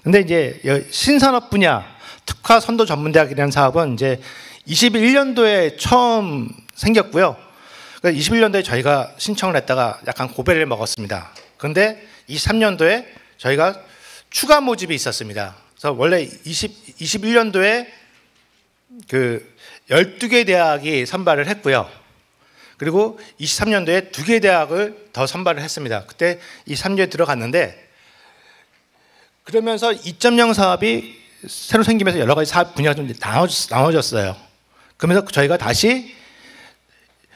근데 이제 신산업 분야 특화 선도 전문대학이라는 사업은 이제 21년도에 처음 생겼고요. 그러니까 21년도에 저희가 신청을 했다가 약간 고배를 먹었습니다. 그런데 23년도에 저희가 추가 모집이 있었습니다. 그래서 원래 21년도에 그 12개 대학이 선발을 했고요. 그리고 23년도에 2개 대학을 더 선발을 했습니다. 그때 이 3주에 들어갔는데, 그러면서 2.0 사업이 새로 생기면서 여러 가지 사업 분야가 좀 나눠졌어요. 그러면서 저희가 다시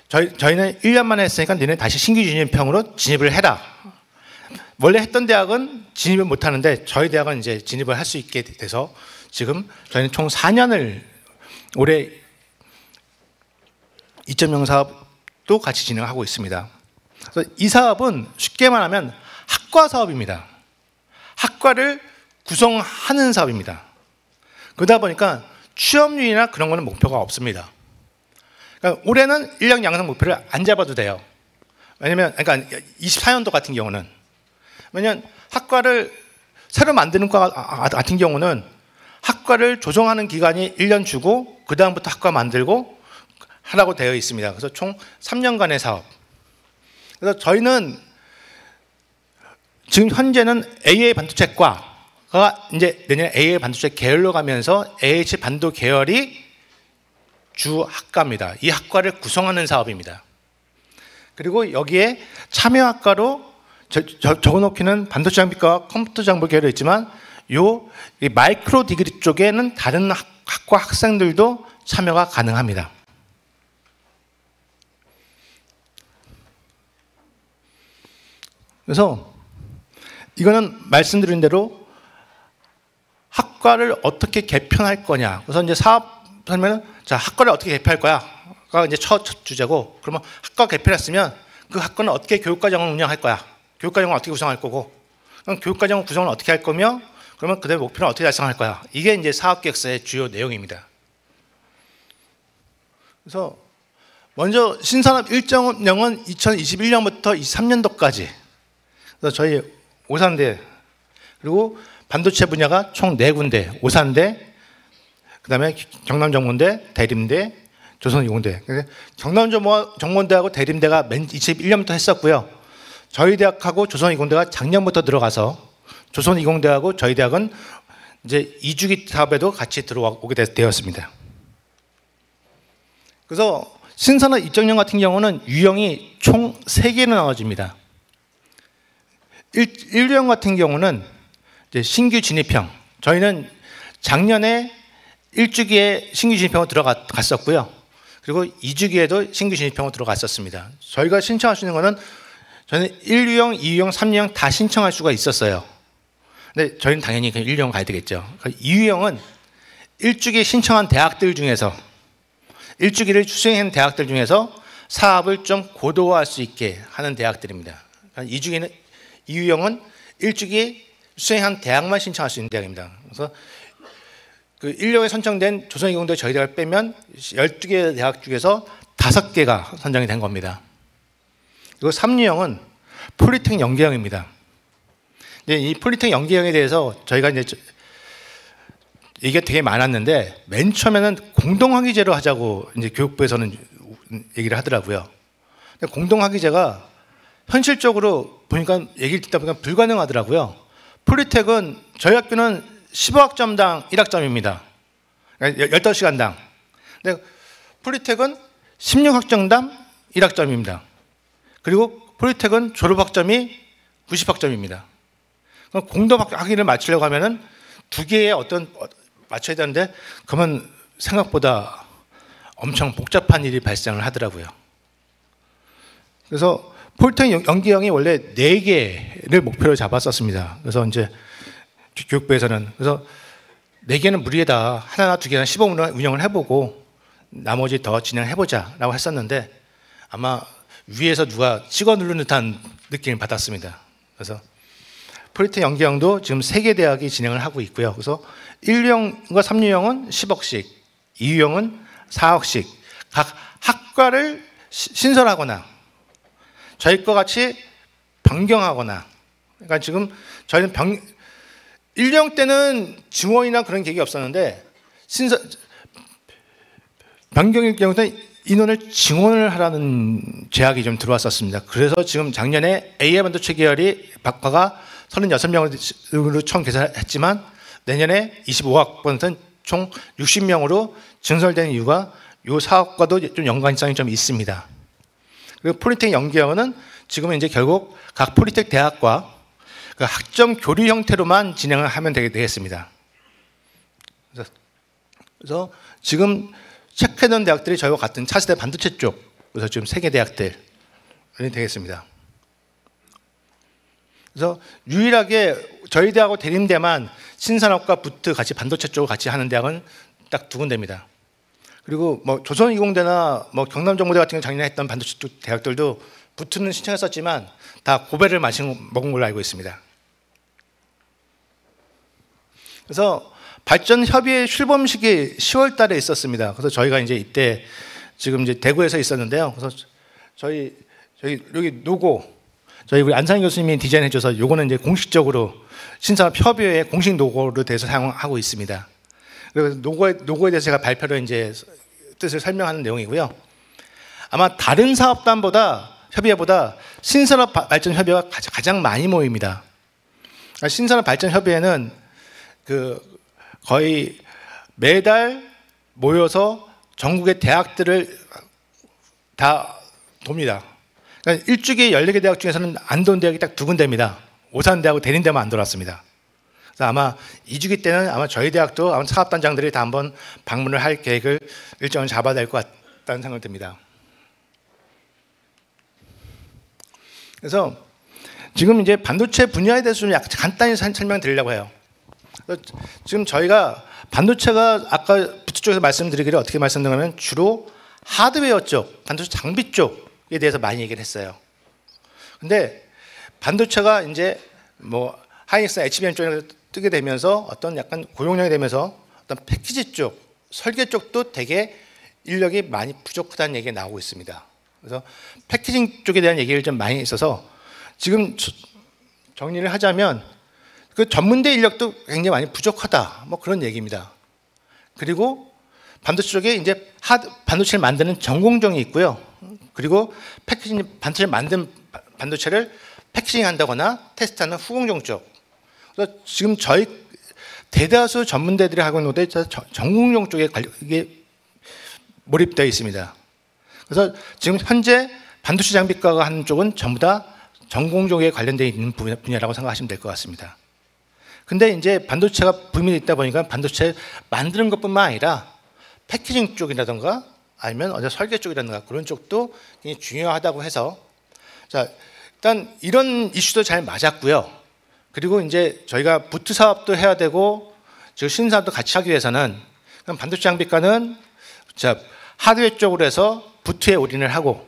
저희는 1년 만에 했으니까 너네 다시 신규 진입형으로 진입을 해라. 원래 했던 대학은 진입을 못 하는데 저희 대학은 이제 진입을 할 수 있게 돼서 지금 저희는 총 4년을 올해 2.0 사업도 같이 진행하고 있습니다. 그래서 이 사업은 쉽게 말하면 학과 사업입니다. 학과를 구성하는 사업입니다. 그러다 보니까 취업률이나 그런 거는 목표가 없습니다. 그러니까 올해는 인력 양성 목표를 안 잡아도 돼요. 왜냐면 그러니까 24년도 같은 경우는, 왜냐면 학과를 새로 만드는 과 같은 경우는 학과를 조성하는 기간이 1년 주고 그 다음부터 학과 만들고 하라고 되어 있습니다. 그래서 총 3년간의 사업. 그래서 저희는 지금 현재는 AA 반도체과가 이제 내년에 AA 반도체 계열로 가면서 AH 반도 계열이 주 학과입니다. 이 학과를 구성하는 사업입니다. 그리고 여기에 참여학과로 적어놓기는 반도체 장비과와 컴퓨터 장비 계열이 있지만 이 마이크로 디그리 쪽에는 다른 학과 학생들도 참여가 가능합니다. 그래서 이거는 말씀드린 대로 학과를 어떻게 개편할 거냐. 그래서 이제 사업 설명은 자, 학과를 어떻게 개편할 거야가 이제 첫 주제고, 그러면 학과 개편했으면 그 학과는 어떻게 교육과정을 운영할 거야. 교육과정을 어떻게 구성할 거고, 그럼 교육과정 구성을 어떻게 할 거며, 그러면 그들의 목표는 어떻게 달성할 거야. 이게 이제 사업계획서의 주요 내용입니다. 그래서 먼저 신산업 1.0은 2021년부터 23년도까지 그래서 저희 오산대, 그리고 반도체 분야가 총 4군데, 오산대, 그 다음에 경남정문대, 대림대, 조선이공대. 경남정문대하고 대림대가 21년부터 했었고요. 저희 대학하고 조선이공대가 작년부터 들어가서 조선이공대하고 저희 대학은 이제 2주기 사업에도 같이 들어오게 되었습니다. 그래서 신산업 2.0 같은 경우는 유형이 총 3개로 나눠집니다. 1유형 같은 경우는 이제 신규 진입형. 저희는 작년에 1주기에 신규 진입형으로 들어갔었고요. 그리고 2주기에도 신규 진입형으로 들어갔었습니다. 저희가 신청할 수 있는 거는 저는 1유형, 2유형, 3유형 다 신청할 수가 있었어요. 근데 저희는 당연히 1유형 가야 되겠죠. 2유형은 1주기에 신청한 대학들 중에서 1주기를 수행한 대학들 중에서 사업을 좀 고도화할 수 있게 하는 대학들입니다. 2유형은 1주기에 수행한 대학만 신청할 수 있는 대학입니다. 그래서 그 1년에 선정된 조선이공대 저희 대학을 빼면 12개 대학 중에서 5개가 선정이 된 겁니다. 그리고 3유형은 폴리텍 연계형입니다. 이 폴리텍 연계형에 대해서 저희가 이제 이게 되게 많았는데 맨 처음에는 공동학위제로 하자고 이제 교육부에서는 얘기를 하더라고요. 근데 공동학위제가 현실적으로 보니까 얘기를 듣다 보니까 불가능하더라고요. 폴리텍은 저희 학교는 15학점당 1학점입니다. 15시간당. 근데 폴리텍은 16학점당 1학점입니다. 그리고 폴리텍은 졸업학점이 90학점입니다. 그럼 공동학위를 맞추려고 하면은 2개의 어떤 맞춰야 되는데 그러면 생각보다 엄청 복잡한 일이 발생을 하더라고요. 그래서 폴리텍 연계형이 원래 4개를 목표로 잡았었습니다. 그래서 이제 교육부에서는 그래서 4개는 무리다. 하나나 2개나 시범 운영을 해보고 나머지 더 진행해보자라고 했었는데 아마 위에서 누가 찍어 누른 듯한 느낌을 받았습니다. 그래서 폴리텍 연계형도 지금 3개 대학이 진행을 하고 있고요. 그래서 1유형과 3유형은 10억씩, 2유형은 4억씩 각 학과를 신설하거나 저희 거 같이 변경하거나, 그러니까 지금 저희는 1령 때는 증원이나 그런 계획이 없었는데 변경일 경우는 인원을 증원을 하라는 제약이 좀 들어왔었습니다. 그래서 지금 작년에 AI 반도체 계열이 박과가 36명으로 처음 계산했지만 내년에 25학번은 총 60명으로 증설되는 이유가 이 사업과도 좀 연관성이 좀 있습니다. 그리고 폴리텍 연계형은 지금은 이제 결국 각 폴리텍 대학과 그 학점 교류 형태로만 진행을 하면 되겠습니다. 그래서 지금 체크해놓은 대학들이 저희와 같은 차세대 반도체 쪽, 그래서 지금 3개 대학들이 되겠습니다. 그래서 유일하게 저희 대학하고 대림대만 신산업과 부트 같이 반도체 쪽을 같이 하는 대학은 딱 2군데입니다. 그리고 뭐 조선이공대나 뭐 경남정보대 같은 경우 작년에 했던 반도체 쪽 대학들도 부트는 신청했었지만 다 고배를 먹은 걸로 알고 있습니다. 그래서 발전협의회 출범식이 10월 달에 있었습니다. 그래서 저희가 이제 이때 지금 이제 대구에서 있었는데요. 그래서 저희 여기 로고 저희 우리 안상희 교수님이 디자인해줘서 요거는 이제 공식적으로 신산업협의회 공식 로고로 돼서 사용하고 있습니다. 그리고 로고에 대해서 제가 발표를 이제 뜻을 설명하는 내용이고요. 아마 다른 사업단보다 협의회보다 신산업발전협의회가 가장 많이 모입니다. 신산업발전협의회는 거의 매달 모여서 전국의 대학들을 다 돕니다. 그러니까 일주기에 14개 대학 중에서는 안 돈 대학이 딱 2군데입니다. 오산대하고 대림대만 안 돌았습니다. 그래서 아마 2주기 때는 아마 저희 대학도 아마 사업단장들이 다 한번 방문을 할 계획을 일정을 잡아야 될 것 같다는 생각이 듭니다. 그래서 지금 이제 반도체 분야에 대해서 좀 약간 간단히 설명드리려고 해요. 지금 저희가 반도체가 아까 부트 쪽에서 말씀드리기를 어떻게 말씀드리냐면 주로 하드웨어 쪽, 반도체 장비 쪽에 대해서 많이 얘기를 했어요. 근데 반도체가 이제 뭐 하이닉스, HBM 쪽에 뜨게 되면서 어떤 약간 고용량이 되면서 어떤 패키지 쪽, 설계 쪽도 되게 인력이 많이 부족하다는 얘기가 나오고 있습니다. 그래서 패키징 쪽에 대한 얘기를 좀 많이 있어서 지금 정리를 하자면 그 전문대 인력도 굉장히 많이 부족하다. 뭐 그런 얘기입니다. 그리고 반도체 쪽에 이제 반도체를 만드는 전공정이 있고요. 그리고 반도체를 만든 반도체를 패키징 한다거나 테스트하는 후공정 쪽. 그래서 지금 저희 대다수 전문대들이 하고 있는 것도 전공정 쪽에 이게 몰입되어 있습니다. 그래서 지금 현재 반도체 장비과가 하는 쪽은 전부 다 전공정에 관련되어 있는 분야라고 생각하시면 될 것 같습니다. 근데 이제 반도체가 붐이 있다 보니까 반도체 만드는 것뿐만 아니라 패키징 쪽이라든가 아니면 어디 설계 쪽이라든가 그런 쪽도 굉장히 중요하다고 해서 자, 일단 이런 이슈도 잘 맞았고요. 그리고 이제 저희가 부트 사업도 해야 되고 즉 신사업도 같이 하기 위해서는 반도체 장비과는 자, 하드웨어 쪽으로 해서 부트에 올인을 하고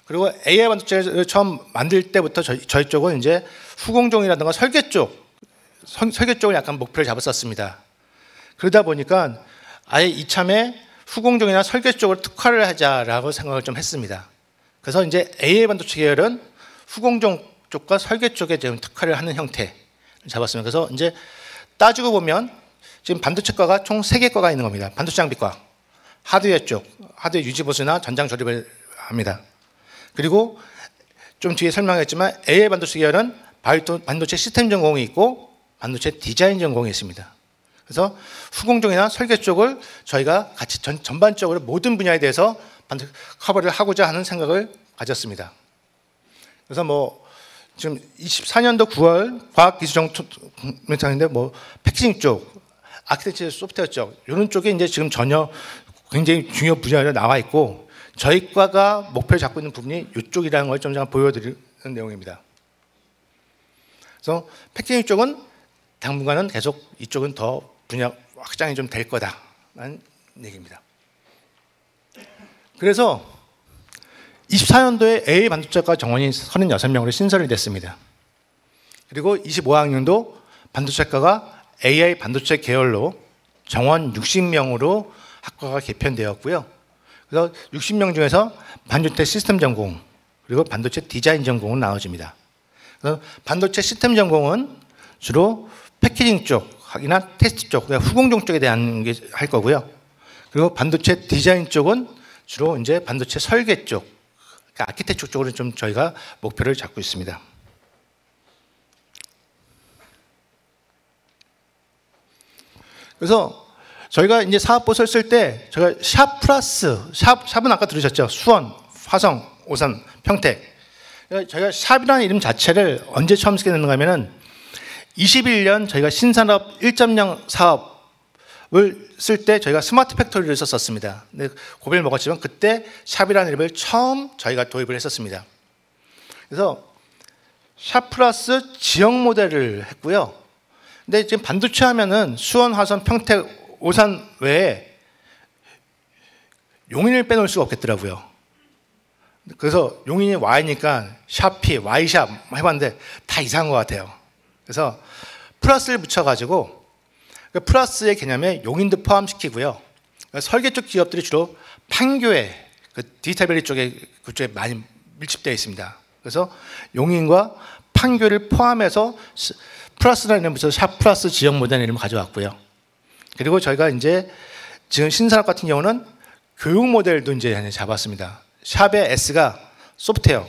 그리고 AI 반도체를 처음 만들 때부터 저희 쪽은 이제 후공정이라든가 설계 쪽을 약간 목표를 잡았었습니다. 그러다 보니까 아예 이참에 후공정이나 설계 쪽으로 특화를 하자라고 생각을 좀 했습니다. 그래서 이제 AI 반도체 계열은 후공정 쪽과 설계 쪽에 좀 특화를 하는 형태를 잡았습니다. 그래서 이제 따지고 보면 지금 반도체과가 총 3개 과가 있는 겁니다. 반도체 장비과, 하드웨어 쪽, 하드웨어 유지 보수나 전장 조립을 합니다. 그리고 좀 뒤에 설명했지만 AI 반도체 계열은 반도체 시스템 전공이 있고 반도체 디자인 전공이 있습니다. 그래서 후공정이나 설계 쪽을 저희가 같이 전반적으로 모든 분야에 대해서 커버를 하고자 하는 생각을 가졌습니다. 그래서 뭐 지금 24년도 9월 과학기술정책인데 뭐 패키징 쪽, 아키텍처 소프트웨어 쪽 이런 쪽에 이제 지금 전혀 굉장히 중요 분야로 나와 있고 저희 과가 목표를 잡고 있는 부분이 이쪽이라는 걸 좀 제가 보여드리는 내용입니다. 그래서 패키징 쪽은 당분간은 계속 이쪽은 더 분야 확장이 좀 될 거다라는 얘기입니다. 그래서 24년도에 AI 반도체과 정원이 36명으로 신설이 됐습니다. 그리고 25학년도 반도체과가 AI 반도체 계열로 정원 60명으로 학과가 개편되었고요. 그래서 60명 중에서 반도체 시스템 전공 그리고 반도체 디자인 전공은 나눠집니다. 그래서 반도체 시스템 전공은 주로 패키징 쪽이나 테스트 쪽, 그러니까 후공정 쪽에 대한 게 할 거고요. 그리고 반도체 디자인 쪽은 주로 이제 반도체 설계 쪽, 그러니까 아키텍처 쪽으로 좀 저희가 목표를 잡고 있습니다. 그래서 저희가 이제 사업부서를 쓸 때 저희가 샵 플러스, 샵은 아까 들으셨죠? 수원, 화성, 오산, 평택. 저희가 샵이라는 이름 자체를 언제 처음 쓰게 되는가 하면은 21년 저희가 신산업 1.0 사업을 쓸 때 저희가 스마트 팩토리를 썼습니다. 근데 고비를 먹었지만 그때 샵이라는 이름을 처음 저희가 도입을 했었습니다. 그래서 샵 플러스 지역 모델을 했고요. 근데 지금 반도체 하면은 수원, 화성, 평택, 오산 외에 용인을 빼놓을 수가 없겠더라고요. 그래서 용인이 Y니까 샵이 Y샵 해봤는데 다 이상한 것 같아요. 그래서 플러스를 붙여가지고 그 플러스의 개념에 용인도 포함시키고요. 설계 쪽 기업들이 주로 판교에 그 디지털밸리 쪽에 그쪽에 많이 밀집되어 있습니다. 그래서 용인과 판교를 포함해서 플러스라는 이름을 붙여서 샵 플러스 지역 모델 이름을 가져왔고요. 그리고 저희가 이제 지금 신산업 같은 경우는 교육 모델도 이제 잡았습니다. 샵의 S가 소프트웨어,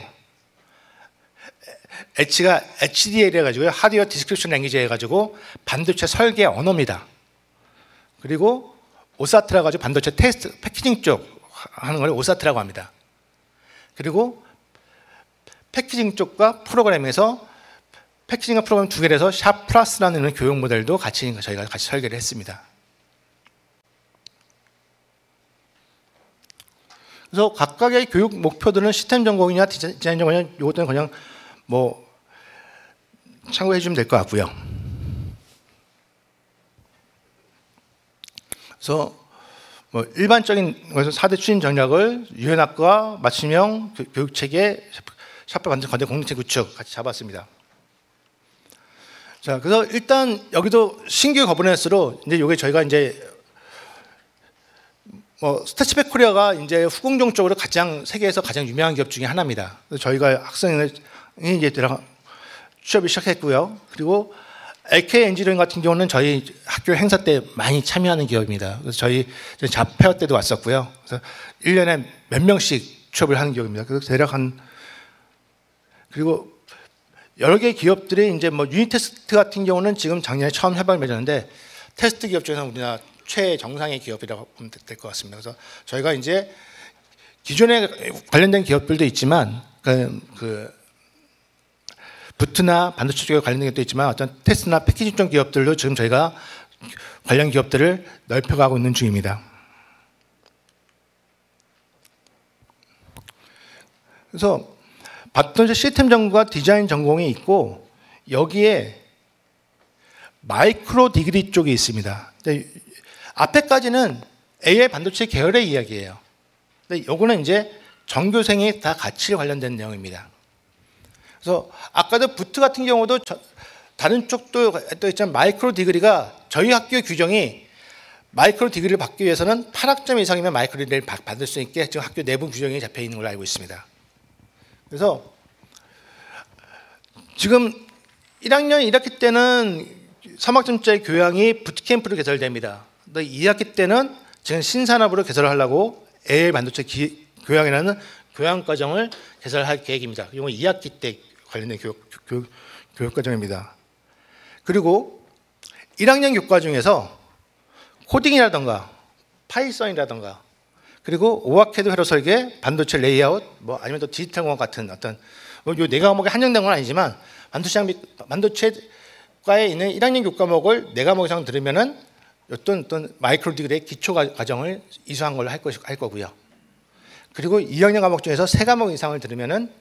H가 HDL 해가지고요. 하드웨어 디스크립션 랭귀지 해가지고 반도체 설계 언어입니다. 그리고 오사트라 가지고 반도체 테스트, 패키징 쪽 하는 걸 오사트라고 합니다. 그리고 패키징 쪽과 프로그램에서 패키징과 프로그램 두 개를 해서 샵 플러스라는 교육 모델도 같이 저희가 같이 설계를 했습니다. 그래서 각각의 교육 목표들은 시스템 전공이냐 디자인 전공이냐 이것들은 그냥 뭐 참고해 주면 될 것 같고요. 그래서 뭐 일반적인 거에서 4대 추진 전략을 유연학과 맞춤형 교육체계 샵과 반도체 건대 공동체 구축 같이 잡았습니다. 자, 그래서 일단 여기도 신규 거버넌스로 이제 요게 저희가 이제 스태치백 코리아가 이제 후공정 쪽으로 세계에서 가장 유명한 기업 중에 하나입니다. 그래서 저희가 학생이 이제 취업을 시작했고요. 그리고 LK 엔지니어링 같은 경우는 저희 학교 행사 때 많이 참여하는 기업입니다. 그래서 저희 잡페어 때도 왔었고요. 그래서 1년에 몇 명씩 취업을 하는 기업입니다. 그래서 대략 그리고 여러 개의 기업들이 이제 뭐 유닛 테스트 같은 경우는 지금 작년에 처음 협약을 맺었는데 테스트 기업 중에서 우리나라 최정상의 기업이라고 보면 될 것 같습니다. 그래서 저희가 이제 기존에 관련된 기업들도 있지만 부트나 반도체 쪽에 관련된 것도 있지만 어떤 테스트나 패키징 쪽 기업들도 지금 저희가 관련 기업들을 넓혀가고 있는 중입니다. 그래서 반도체 시스템 전공과 디자인 전공이 있고 여기에 마이크로 디그리 쪽이 있습니다. 앞에까지는 AI 반도체 계열의 이야기예요. 근데 요거는 이제 전교생이 다 같이 관련된 내용입니다. 그래서 아까도 부트 같은 경우도 다른 쪽도 또 있지만 마이크로 디그리가 저희 학교 규정이 마이크로 디그리를 받기 위해서는 8학점 이상이면 마이크로 디그리를 받을 수 있게 지금 학교 내부 규정이 잡혀 있는 걸로 알고 있습니다. 그래서 지금 1학년 1학기 때는 3학점짜리 교양이 부트캠프로 개설됩니다. 2학기 때는 지금 신산업으로 개설을 하려고 AI 반도체 교양이라는 교양과정을 개설할 계획입니다. 이건 2학기 때 관련된 교육과정입니다. 그리고 1학년 교과 중에서 코딩이라던가 파이썬이라던가 그리고 오아캐드 회로 설계, 반도체 레이아웃, 뭐 아니면 또 디지털 공학 같은 어떤 요 네 과목에 한정된 건 아니지만 반도체과에 있는 1학년 교과목을 4과목 이상 들으면은 어떤 마이크로 디그리의 기초 과정을 이수한 걸로 할 거고요. 그리고 2학년 과목 중에서 3과목 이상을 들으면은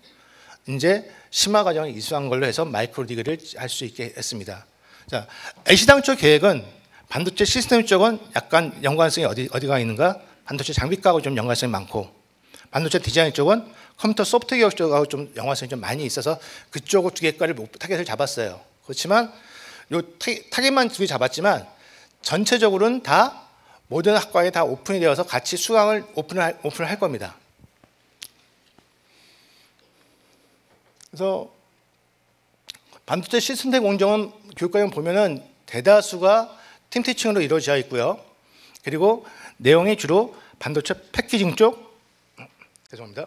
이제 심화 과정을 이수한 걸로 해서 마이크로 디그리를 할 수 있게 했습니다. 자, 애시당초 계획은 반도체 시스템 쪽은 약간 연관성이 어디가 있는가? 반도체 장비과하고 좀 연관성이 많고 반도체 디자인 쪽은 컴퓨터 소프트웨어 쪽하고 좀 연관성이 좀 많이 있어서 그쪽 두 개과를 타겟을 잡았어요. 그렇지만 요 타겟만 두 개 잡았지만 전체적으로는 다 모든 학과에 다 오픈이 되어서 같이 수강을 오픈을 할 겁니다. 그래서 반도체 시스템 공정은 교육과정 보면은 대다수가 팀 티칭으로 이루어져 있고요. 그리고 내용이 주로 반도체 패키징 쪽, 죄송합니다.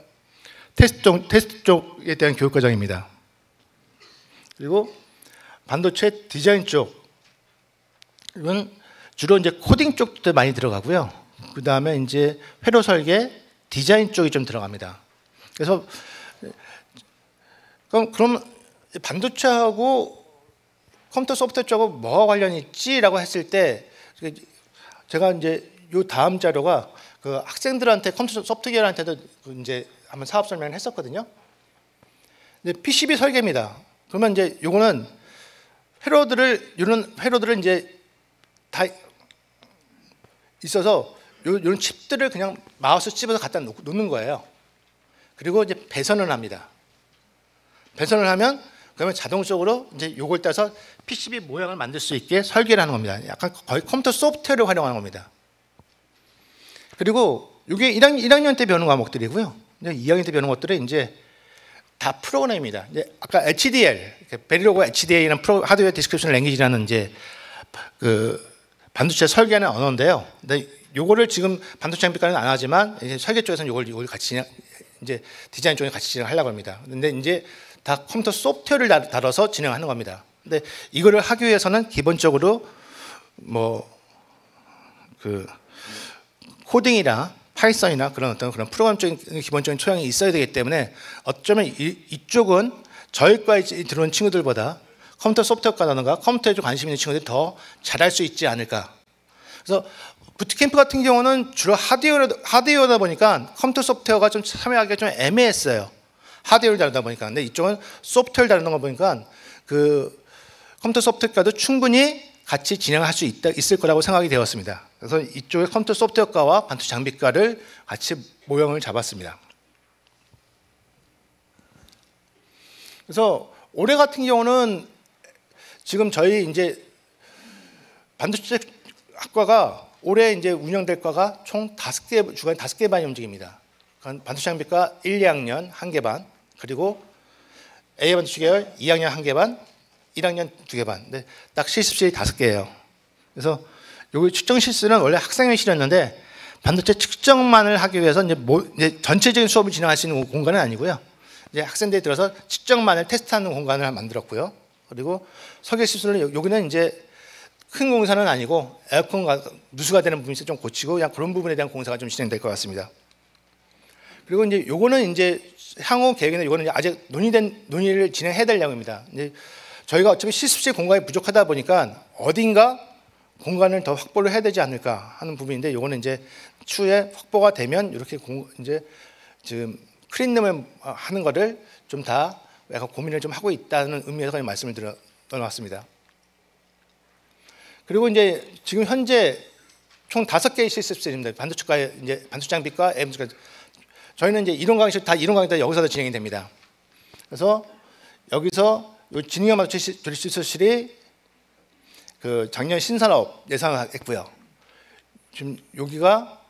테스트 쪽에 대한 교육 과정입니다. 그리고 반도체 디자인 쪽은 주로 이제 코딩 쪽도 많이 들어가고요. 그 다음에 이제 회로 설계, 디자인 쪽이 좀 들어갑니다. 그래서 그럼 반도체하고 컴퓨터 소프트웨어 쪽하고 뭐가 관련이 있지라고 했을 때 제가 이제 요 다음 자료가 그 학생들한테 컴퓨터 소프트웨어한테도 이제 한번 사업 설명을 했었거든요. 근데 PCB 설계입니다. 그러면 이제 요거는 이런 회로들을 이제 다 있어서 이런 칩들을 그냥 마우스 찝어서 갖다 놓는 거예요. 그리고 이제 배선을 합니다. 배선을 하면 그러면 자동적으로 이제 요걸 따서 PCB 모양을 만들 수 있게 설계를 하는 겁니다. 약간 거의 컴퓨터 소프트웨어를 활용하는 겁니다. 그리고 이게 1학년 때 배우는 과목들이고요. 2학년 때 배우는 것들은 이제 다 프로그램입니다. 이제 아까 HDL, 베리로그 HDL이라는 하드웨어 디스크립션 랭귀지라는 이제 그 반도체 설계하는 언어인데요. 근데 요거를 지금 반도체 장비과는 안 하지만 이제 설계 쪽에서는 요걸 같이 이제 디자인 쪽에 같이 진행하려고 합니다. 근데 이제 다 컴퓨터 소프트웨어를 다뤄서 진행하는 겁니다. 근데 이거를 하기 위해서는 기본적으로 뭐 그 코딩이나 파이썬이나 그런 어떤 그런 프로그램적인 기본적인 소양이 있어야 되기 때문에 어쩌면 이쪽은 저희과에 들어온 친구들보다 컴퓨터 소프트웨어과라든가 컴퓨터에 좀 관심 있는 친구들이 더 잘할 수 있지 않을까. 그래서 부트캠프 같은 경우는 주로 하드웨어다 보니까 컴퓨터 소프트웨어가 좀 참여하기가 좀 애매했어요. 하드웨어를 다루다 보니까. 근데 이쪽은 소프트웨어를 다루는 거 보니까 그 컴퓨터 소프트웨어과도 충분히 같이 진행할 수 있을 거라고 생각이 되었습니다. 그래서 이쪽에 컴퓨터 소프트웨어과와 반도체 장비과를 같이 모형을 잡았습니다. 그래서 올해 같은 경우는 지금 저희 이제 반도체 학과가 올해 이제 운영될 과가 총 5개, 주간 5개 반이 움직입니다. 반도체 장비과 1, 2학년 1개 반, 그리고 A 반도체 계열 2학년 1개 반, 1학년 2개 반. 근데 딱 실습실이 5개예요. 그래서 여기 측정 실습은 원래 학생회실이었는데 반도체 측정만을 하기 위해서 이제 전체적인 수업을 진행할 수 있는 공간은 아니고요. 이제 학생들이 들어서 측정만을 테스트하는 공간을 만들었고요. 그리고 설계 실습은 여기는 이제 큰 공사는 아니고 에어컨 누수가 되는 부분이 좀 고치고 그냥 그런 부분에 대한 공사가 좀 진행될 것 같습니다. 그리고 이제 요거는 이제 향후 계획에는 요거는 아직 논의를 진행해야 될 내용입니다. 이제 저희가 어차피 실습실 공간이 부족하다 보니까 어딘가 공간을 더 확보를 해야 되지 않을까 하는 부분인데 요거는 이제 추후에 확보가 되면 이렇게 이제 지금 클린룸을 하는 거를 좀 다 약간 고민을 좀 하고 있다는 의미에서 말씀을 드려놨습니다. 그리고 이제 지금 현재 총 5개의 실습실입니다. 반도체과 이제 반도체 장비과, 저희는 이제 이론 강의실 다 이론 강의 다 여기서 진행이 됩니다. 그래서 여기서 요 진흥형 반도체 실습실이 그 작년 신산업 예상을 했고요. 지금 여기가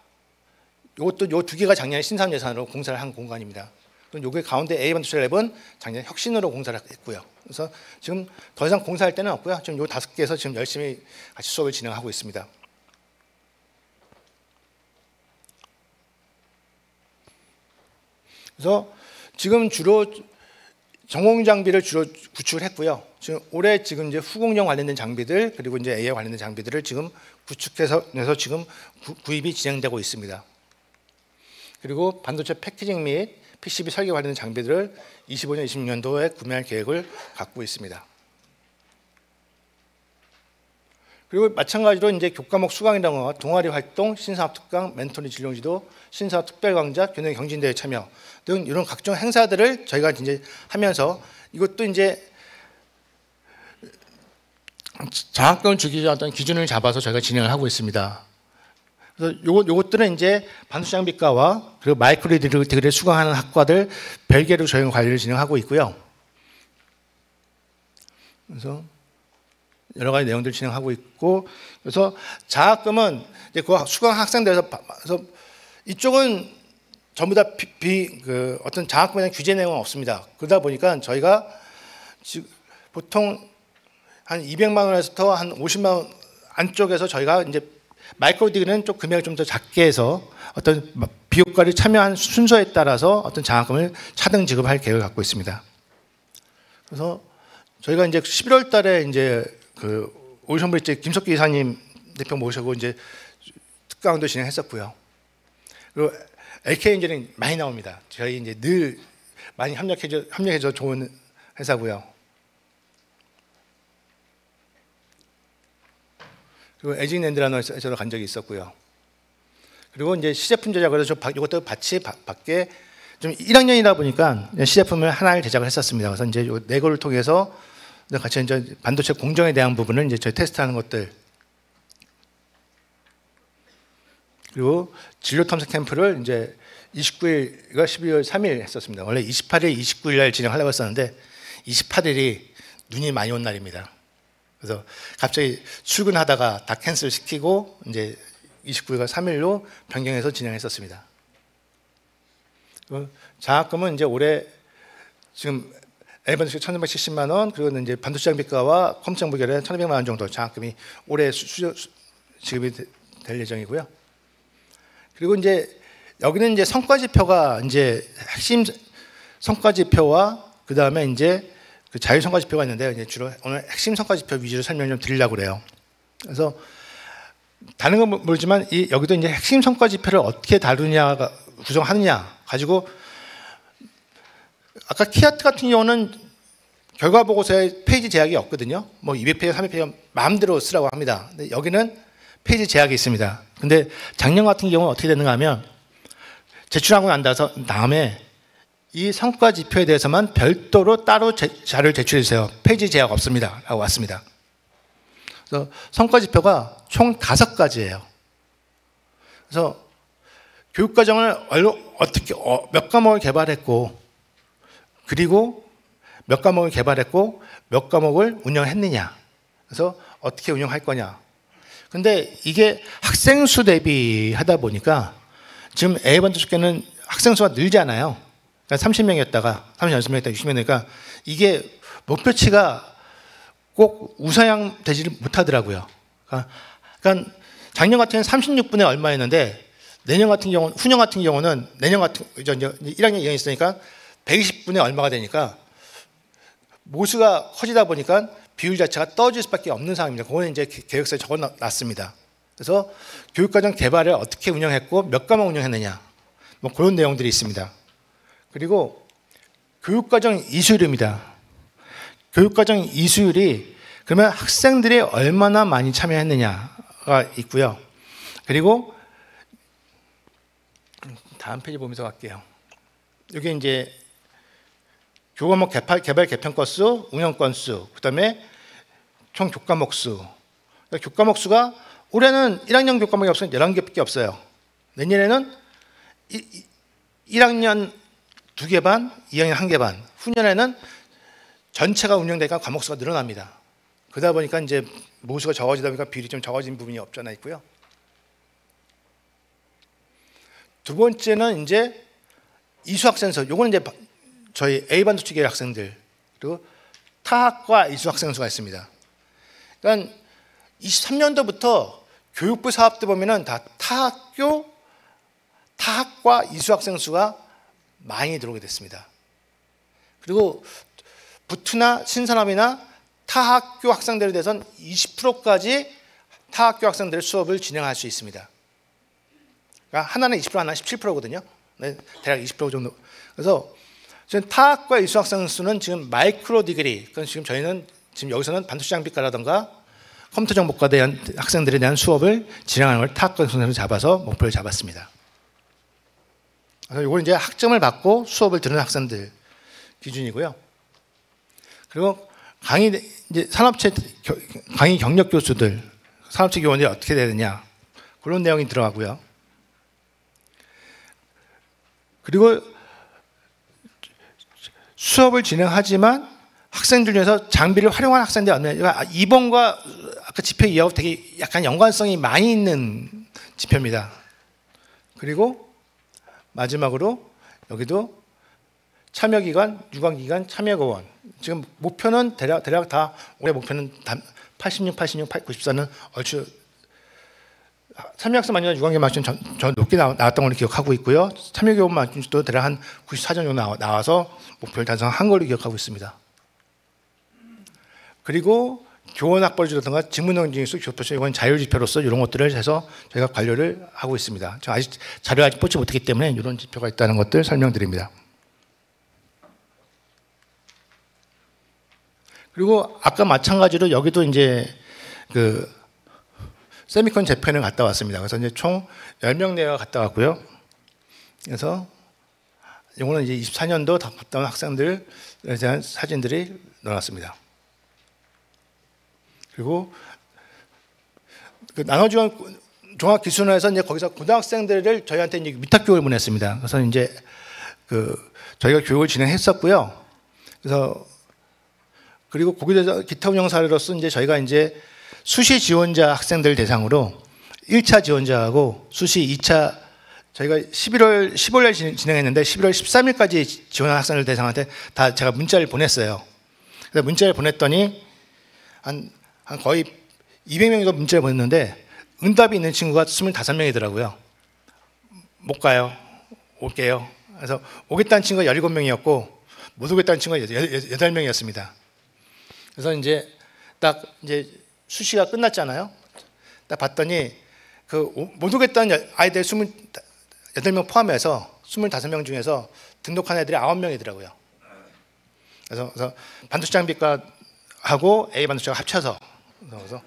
이것도 요 2개가 작년 신산업 예산으로 공사를 한 공간입니다. 그리고 여기 가운데 A 반도체 랩은 작년 혁신으로 공사를 했고요. 그래서 지금 더 이상 공사할 때는 없고요. 지금 요 5개에서 지금 열심히 같이 수업을 진행하고 있습니다. 그래서 지금 주로 전공 장비를 주로 구축을 했고요. 지금 올해 지금 이제 후공정 관련된 장비들 그리고 이제 AI 관련된 장비들을 지금 구축해서 지금 구입이 진행되고 있습니다. 그리고 반도체 패키징 및 PCB 설계 관련된 장비들을 25년, 26년도에 구매할 계획을 갖고 있습니다. 그리고 마찬가지로 이제 교과목 수강이라든가 동아리 활동, 신사업 특강, 멘토링 진로지도, 신사업 특별 강좌, 교내 경진대회 참여 등 이런 각종 행사들을 저희가 이제 하면서 이것도 이제 장학금을 주기 위한 어떤 기준을 잡아서 저희가 진행을 하고 있습니다. 그래서 요것들은 이제 반도체 장비과와 그리고 마이크로리드를 수강하는 학과들 별개로 저희가 관리를 진행하고 있고요. 그래서 여러 가지 내용들 진행하고 있고, 그래서 장학금은 이제 그 수강 학생들에서 이쪽은 전부 다 어떤 장학금에 대한 규제 내용은 없습니다. 그러다 보니까 저희가 보통 한 200만 원에서 한 50만 원 안쪽에서 저희가 이제 마이크로 디그리는 좀 금액을 좀 더 작게 해서 어떤 비효과를 참여한 순서에 따라서 어떤 장학금을 차등 지급할 계획을 갖고 있습니다. 그래서 저희가 이제 11월 달에 이제 그 오션 브릿지 김석기 이사님 대표 모시고 이제 특강도 진행했었고요. 그리고 LK 엔진은 많이 나옵니다. 저희 이제 늘 많이 협력해줘 좋은 회사고요. 그리고 에징랜드라는 회사로 간 적이 있었고요. 그리고 이제 시제품 제작을 해서 이것도 같이 밖에 좀 1학년이다 보니까 시제품을 하나를 제작을 했었습니다. 그래서 이제 요 네 거를 통해서 같이 이제 반도체 공정에 대한 부분을 이제 저희 테스트하는 것들, 그리고 진로 탐색 캠프를 이제 29일과 12월 3일 했었습니다. 원래 28일, 29일 날 진행하려고 했었는데 28일이 눈이 많이 온 날입니다. 그래서 갑자기 출근하다가 다 캔슬 시키고 이제 29일과 3일로 변경해서 진행했었습니다. 장학금은 이제 올해 지금 A반도체 1,370만 원, 그리고 이제 반도체 장비과와 컴퓨터 장비결에 1,200만 원 정도 장학금이 올해 지급이 될 예정이고요. 그리고 이제 여기는 이제 성과 지표가 이제 핵심 성과 지표와 그 다음에 이제 그 자유 성과 지표가 있는데 이제 주로 오늘 핵심 성과 지표 위주로 설명 좀 드리려고 그래요. 그래서 다른 건 모르지만 여기도 이제 핵심 성과 지표를 어떻게 다루냐가 구성하느냐 가지고 아까 키아트 같은 경우는 결과 보고서에 페이지 제약이 없거든요. 뭐 200페이지, 300페이지 마음대로 쓰라고 합니다. 근데 여기는 페이지 제약이 있습니다. 근데 작년 같은 경우는 어떻게 되는가 하면 제출하고 난 다음에 이 성과 지표에 대해서만 별도로 따로 자료를 제출해 주세요. 페이지 제약 없습니다. 라고 왔습니다. 그래서 성과 지표가 총 5가지예요. 그래서 교육과정을 어떻게 몇 과목을 개발했고, 그리고 몇 과목을 개발했고 몇 과목을 운영했느냐, 그래서 어떻게 운영할 거냐. 근데 이게 학생 수 대비 하다 보니까 지금 A반도체는 학생 수가 늘잖아요. 그러니까 30명이었다가 30명이었다가 60명이니까 이게 목표치가 꼭 우상향 되지를 못하더라고요. 그러니까 작년 같은 경우는 36분의 얼마였는데 내년 같은 경우, 후년 같은 경우는 내년 같은 이제 1학년 2학년 있으니까 120분의 얼마가 되니까 모수가 커지다 보니까 비율 자체가 떨어질 수밖에 없는 상황입니다. 그거는 이제 계획서에 적어놨습니다. 그래서 교육과정 개발을 어떻게 운영했고 몇 과목 운영했느냐, 뭐 그런 내용들이 있습니다. 그리고 교육과정 이수율입니다. 교육과정 이수율이 그러면 학생들이 얼마나 많이 참여했느냐가 있고요. 그리고 다음 페이지 보면서 갈게요. 여기 이제 교과목 개발 개편 건수, 운영 건수, 그 다음에 총 교과목 수. 그러니까 교과목 수가 올해는 1학년 교과목이 없으면 11개밖에 없어요. 내년에는 1학년 2개 반, 2학년 1개 반, 후년에는 전체가 운영되니까 과목 수가 늘어납니다. 그러다 보니까 이제 모수가 적어지다 보니까 비율이 좀 적어진 부분이 없지 않아 있고요. 두 번째는 이제 이수 학생 수. 요거는 이제 저희 A반도체 계열 학생들, 그리고 타학과 이수 학생 수가 있습니다. 그러니까 23년도부터 교육부 사업들 보면은 다 타학과 이수 학생 수가 많이 들어오게 됐습니다. 그리고 부투나 신산업이나 타학교 학생들에 대해서는 20%까지 타학교 학생들의 수업을 진행할 수 있습니다. 그러니까 하나는 20%, 하나는 17%거든요. 네, 대략 20% 정도. 그래서 지금 타학과 이수 학생 수는 지금 마이크로 디그리, 그러니까 지금 저희는 지금 여기서는 반도체 장비과라든가 컴퓨터 정보과에 대한 학생들에 대한 수업을 진행하는 걸 타학과 학생으로 잡아서 목표를 잡았습니다. 그래서 이건 이제 학점을 받고 수업을 들은 학생들 기준이고요. 그리고 이제 산업체 강의 경력 교수들, 산업체 교원들이 어떻게 되느냐, 그런 내용이 들어가고요. 그리고 수업을 진행하지만 학생들 중에서 장비를 활용하는 학생들이 얼마나, 이번과 아까 지표 이하고 되게 약간 연관성이 많이 있는 지표입니다. 그리고 마지막으로 여기도 참여기관, 유관기관, 참여고원, 지금 목표는 대략 다 올해 목표는 86, 94는 얼추 삼육학습 만점, 유관계 만점 저 높게 나왔던 걸로 기억하고 있고요. 참여교원 만점도 대략 한 94점 정도 나와서 목표를 달성한 걸로 기억하고 있습니다. 그리고 교원 학벌지라든가 직무능력지수, 교토시 이건 자율지표로서 이런 것들을 해서 저희가 관료를 하고 있습니다. 저 아직 자료를 아직 뽑지 못했기 때문에 이런 지표가 있다는 것들 설명드립니다. 그리고 아까 마찬가지로 여기도 이제 그 세미콘 재팬을 갔다 왔습니다. 그래서 이제 총 10명 내외가 갔다 왔고요. 그래서 이거는 이제 24년도 갔다 온 학생들에 대한 사진들이 넣어놨습니다. 그리고 그 나눠지원 종합기술원에서 이제 거기서 고등학생들을 저희한테 이제 위탁 교육을 보냈습니다. 그래서 이제 그 저희가 교육을 진행했었고요. 그래서 그리고 고교대사 기타 운영 사례로서 이제 저희가 이제 수시 지원자 학생들 대상으로 1차 지원자하고 수시 2차 저희가 15일 진행했는데 11월 13일까지 지원한 학생들 대상한테 다 제가 문자를 보냈어요. 그래서 문자를 보냈더니 한 거의 200명 정도 문자를 보냈는데 응답이 있는 친구가 25명이더라고요. 못 가요. 올게요. 그래서 오겠다는 친구가 17명이었고 못 오겠다는 친구가 8명이었습니다. 그래서 이제 딱 이제 수시가 끝났잖아요. 딱 봤더니 그 못 오겠다는 아이들 28명 포함해서 25명 중에서 등록한 애들이 9명이더라고요. 그래서 반도체 장비과 하고 A 반도체가 합쳐서 그래서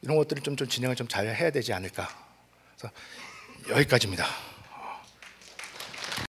이런 것들을 좀 진행을 좀 잘 해야 되지 않을까. 그래서 여기까지입니다.